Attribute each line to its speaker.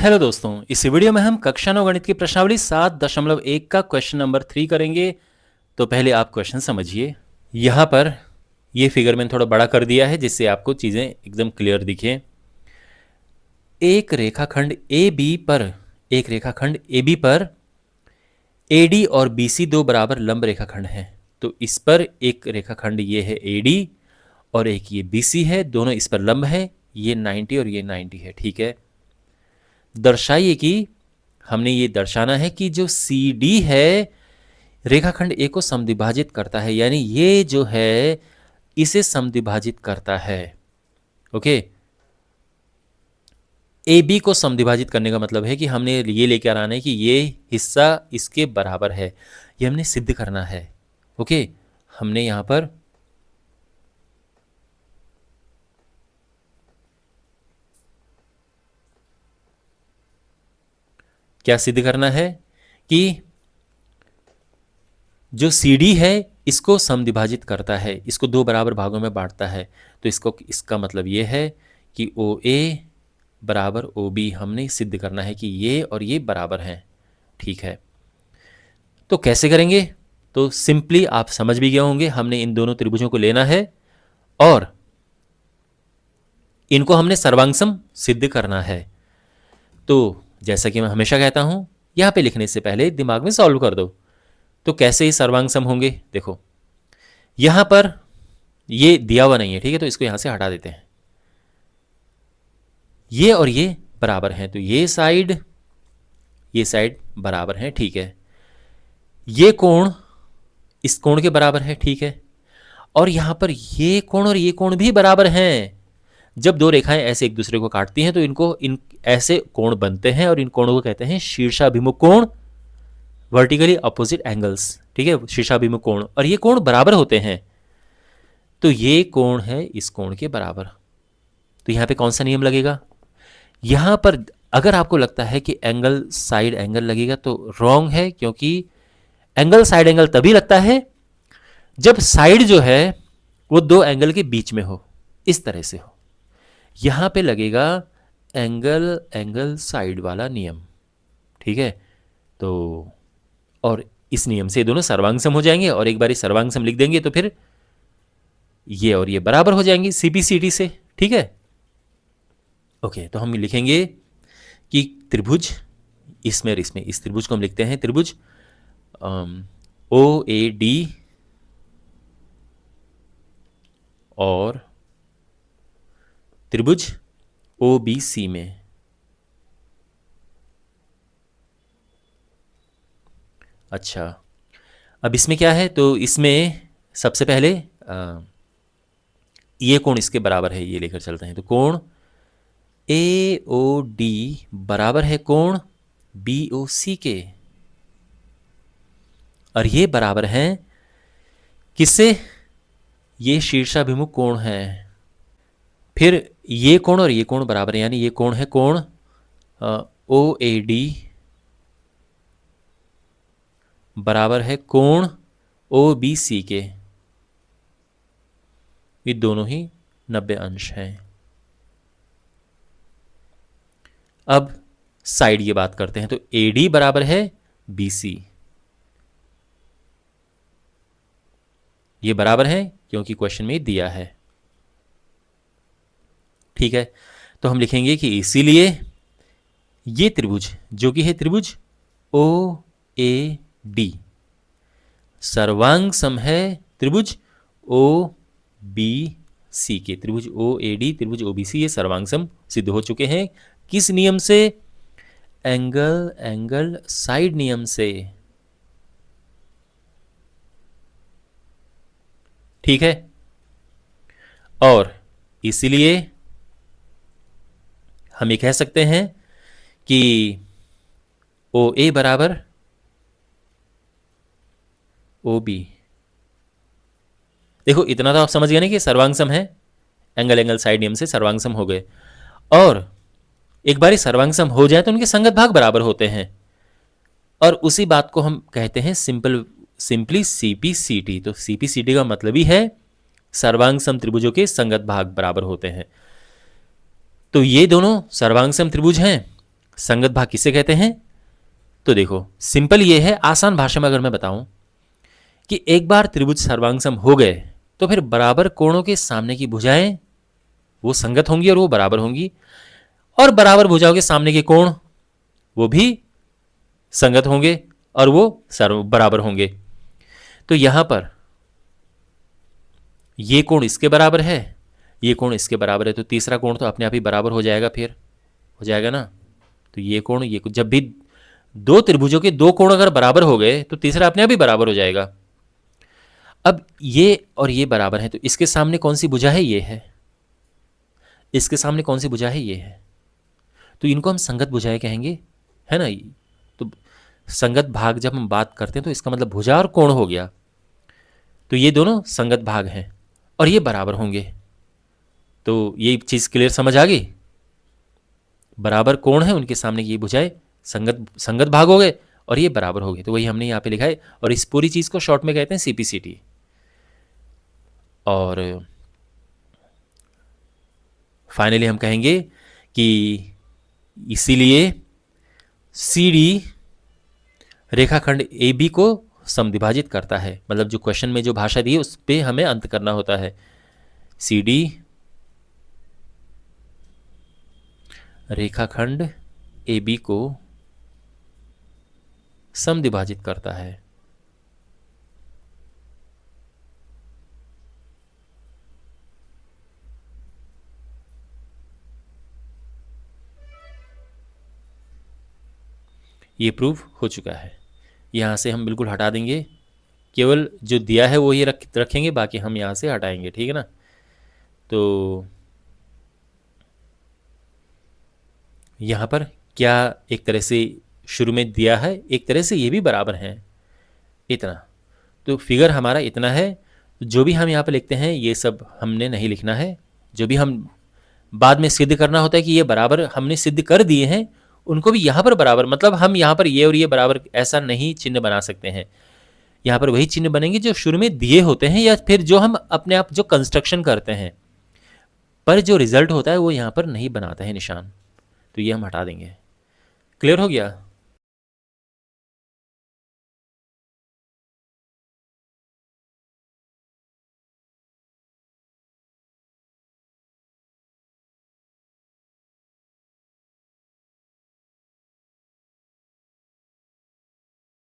Speaker 1: Hello दोस्तों, इस video में हम कक्षा 9 गणित की प्रश्नावली 7.1 का क्वेश्चन नंबर 3 करेंगे। तो पहले आप क्वेश्चन समझिए। यहाँ पर ये फिगर मैंने थोड़ा बड़ा कर दिया है जिससे आपको चीज़ें एकदम क्लियर दिखे। एक रेखाखंड ए बी पर ए डी और बी सी दो बराबर लंब रेखाखंड हैं। तो इस पर एक रेखाखंड ये है ए डी और एक ये बी सी है, दोनों इस पर लंब है। ये 90 और ये 90 है। ठीक है, दर्शाइए कि हमने ये दर्शाना है कि जो सी डी है रेखाखंड ए को समद्विभाजित करता है, यानी ये जो है इसे समद्विभाजित करता है। ओके, ए बी को समद्विभाजित करने का मतलब है कि हमने ये लेकर आना है कि ये हिस्सा इसके बराबर है, ये हमने सिद्ध करना है। ओके, हमने यहां पर क्या सिद्ध करना है कि जो सी डी है इसको समद्विभाजित करता है, इसको दो बराबर भागों में बांटता है। तो इसका मतलब ये है कि ओ ए बराबर ओ बी हमने सिद्ध करना है कि ये और ये बराबर हैं। ठीक है, तो कैसे करेंगे? तो सिंपली आप समझ भी गए होंगे, हमने इन दोनों त्रिभुजों को लेना है और इनको हमने सर्वांगसम सिद्ध करना है। तो जैसा कि मैं हमेशा कहता हूं, यहां पे लिखने से पहले दिमाग में सॉल्व कर दो। तो कैसे ये सर्वांगसम होंगे? देखो, यहां पर ये दिया हुआ नहीं है, ठीक है, तो इसको यहां से हटा देते हैं। ये और ये बराबर हैं, तो ये साइड बराबर हैं। ठीक है, ये कोण इस कोण के बराबर है। ठीक है, और यहां पर ये कोण और ये कोण भी बराबर हैं। जब दो रेखाएं ऐसे एक दूसरे को काटती हैं तो इन ऐसे कोण बनते हैं और इन कोणों को कहते हैं शीर्षाभिमुख कोण, वर्टिकली अपोजिट एंगल्स। ठीक है, शीर्षाभिमुख कोण, और ये कोण बराबर होते हैं। तो ये कोण है इस कोण के बराबर। तो यहां पे कौन सा नियम लगेगा? यहां पर अगर आपको लगता है कि एंगल साइड एंगल लगेगा तो रॉन्ग है, क्योंकि एंगल साइड एंगल तभी लगता है जब साइड जो है वो दो एंगल के बीच में हो, इस तरह से हो। यहां पे लगेगा एंगल साइड वाला नियम। ठीक है, तो और इस नियम से दोनों सर्वांगसम हो जाएंगे, और एक बार सर्वांगसम लिख देंगे तो फिर ये और ये बराबर हो जाएंगे सीपीसीटी से। ठीक है, ओके, तो हम लिखेंगे कि त्रिभुज इसमें और इसमें, इस त्रिभुज को हम लिखते हैं त्रिभुज ओ ए डी और त्रिभुज ओ बी सी में। अच्छा, अब इसमें क्या है? तो इसमें सबसे पहले ये कोण इसके बराबर है, ये लेकर चलते हैं। तो कोण ए ओ डी बराबर है कोण बी ओ सी के, और ये बराबर है किससे? ये शीर्षाभिमुख कोण है। फिर ये कोण और ये कोण बराबर है, यानी ये कोण है कोण ओ ए डी बराबर है कोण ओ बी सी के। ये दोनों ही 90 अंश हैं। अब साइड ये बात करते हैं, तो ए डी बराबर है बी सी, ये बराबर है क्योंकि क्वेश्चन में दिया है। ठीक है, तो हम लिखेंगे कि इसीलिए ये त्रिभुज जो कि है त्रिभुज ओ ए डी सर्वांग सम है त्रिभुज ओ बी सी के। त्रिभुज ओ ए डी त्रिभुज ओ बी सी ये सर्वांग सम सिद्ध हो चुके हैं। किस नियम से? एंगल साइड नियम से। ठीक है, और इसीलिए हम ये कह सकते हैं कि ओ ए बराबर ओ बी। देखो, इतना तो आप समझ गए ना कि सर्वांगसम है, एंगल साइड नियम से सर्वांगसम हो गए। और एक बार सर्वांगसम हो जाए तो उनके संगत भाग बराबर होते हैं, और उसी बात को हम कहते हैं सिंपली सीपीसीटी। तो सीपीसीटी का मतलब ही है सर्वांगसम त्रिभुजों के संगत भाग बराबर होते हैं। तो ये दोनों सर्वांगसम त्रिभुज हैं, संगत भाग किसे कहते हैं? तो देखो सिंपल ये है, आसान भाषा में अगर मैं बताऊं कि एक बार त्रिभुज सर्वांग हो गए तो फिर बराबर कोणों के सामने की भुजाएं वो संगत होंगी और वो बराबर होंगी, और बराबर भुजाओं के सामने के कोण वो भी संगत होंगे और वो बराबर होंगे। तो यहां पर ये कोण इसके बराबर है, ये कोण इसके बराबर है, तो तीसरा कोण तो अपने आप ही बराबर हो जाएगा, फिर हो जाएगा ना। तो ये कोण जब भी दो त्रिभुजों के दो कोण अगर बराबर हो गए तो तीसरा अपने आप ही बराबर हो जाएगा। अब ये और ये बराबर है तो इसके सामने कौन सी भुजा है? ये है। इसके सामने कौन सी भुजा है? ये है। तो इनको हम संगत भुजाएं कहेंगे, है ना। तो संगत भाग जब हम बात करते हैं तो इसका मतलब भुजा और कोण हो गया। तो ये दोनों संगत भाग हैं और ये बराबर होंगे। तो ये चीज़ क्लियर समझ आ गई? बराबर कोण है, उनके सामने ये भुजाएं संगत भाग हो गए और ये बराबर हो गए। तो वही हमने यहाँ पे लिखा है और इस पूरी चीज़ को शॉर्ट में कहते हैं CPCT। और फाइनली हम कहेंगे कि इसीलिए CD रेखाखंड AB को समद्विभाजित करता है। मतलब जो क्वेश्चन में जो भाषा दी है उस पर हमें अंत करना होता है। CD रेखाखंड AB को समद्विभाजित करता है। ये प्रूव हो चुका है। यहाँ से हम बिल्कुल हटा देंगे, केवल जो दिया है वो ही रखेंगे, बाकी हम यहाँ से हटाएंगे, ठीक है ना। तो यहाँ पर क्या एक तरह से शुरू में दिया है, एक तरह से ये भी बराबर हैं इतना। तो फिगर हमारा इतना है। जो भी हम यहाँ पर लिखते हैं ये सब हमने नहीं लिखना है। जो भी हम बाद में सिद्ध करना होता है कि ये बराबर हमने सिद्ध कर दिए हैं, उनको भी यहाँ पर बराबर, मतलब हम यहाँ पर ये और ये बराबर ऐसा नहीं चिन्ह बना सकते हैं। यहाँ पर वही चिन्ह बनेंगे जो शुरू में दिए होते हैं या फिर जो हम अपने आप जो कंस्ट्रक्शन करते हैं, पर जो रिजल्ट होता है वो यहाँ पर नहीं बनाते हैं निशान। तो ये हम हटा देंगे। क्लियर हो गया?